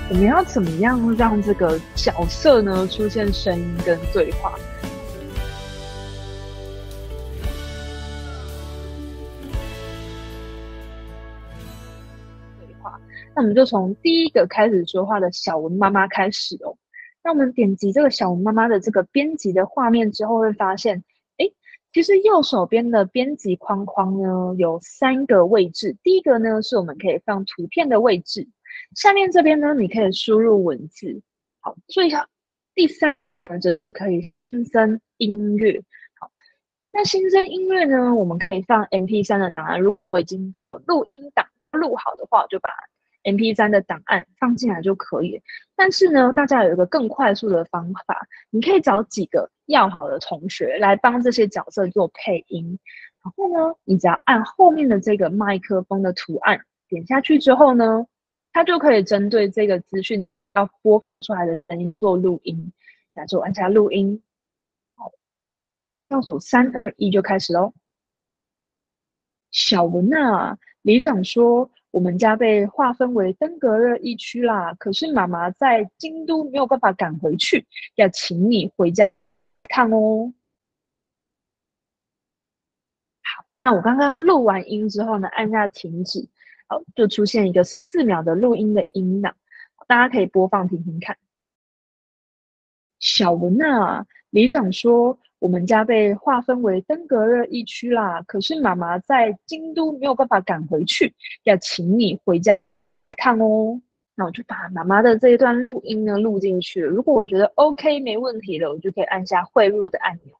我们要怎么样让这个角色呢出现声音跟对话？那我们就从第一个开始说话的小文妈妈开始哦。那我们点击这个小文妈妈的这个编辑的画面之后，会发现，诶，其实右手边的编辑框框呢有3个位置。第一个呢是我们可以放图片的位置，下面这边呢你可以输入文字。好，注意一下，第3个就可以新增音乐。好，那新增音乐呢，我们可以放 MP3 的档案。如果已经录音档录好的话，我就把MP3 的档案放进来就可以。但是呢，大家有一个更快速的方法，你可以找几个要好的同学来帮这些角色做配音。然后呢，你只要按后面的这个麦克风的图案点下去之后呢，它就可以针对这个资讯要播放出来的声音做录音。那就按下录音。好，倒数3、2、1就开始咯。小文啊，里长说我们家被划分为登革热疫区啦，可是妈妈在京都没有办法赶回去，要请你回家看哦。那我刚刚录完音之后呢，按下停止，好，就出现一个4秒的录音的音档，大家可以播放听听看。小文啊，里长说我们家被划分为登革热疫区啦，可是妈妈在京都没有办法赶回去，要请你回家看哦。那我就把妈妈的这一段录音呢录进去了。如果我觉得 OK 没问题了，我就可以按下汇入的按钮。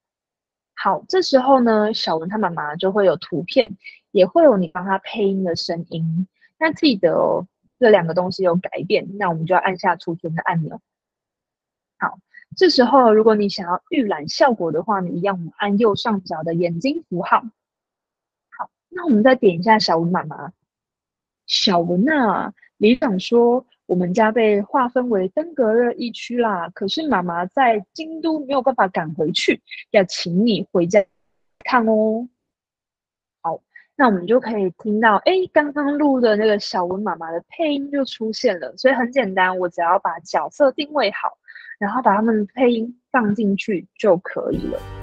好，这时候呢，小文他妈妈就会有图片，也会有你帮他配音的声音。那记得哦，这2个东西有改变，那我们就要按下储存的按钮。好，这时候如果你想要预览效果的话，你一样按右上角的眼睛符号。好，那我们再点一下小文妈妈。小文啊，里长说我们家被划分为登革热疫区啦，可是妈妈在京都没有办法赶回去，要请你回家看哦。好，那我们就可以听到，刚刚录的那个小文妈妈的配音就出现了。所以很简单，我只要把角色定位好，然后把他们的配音放进去就可以了。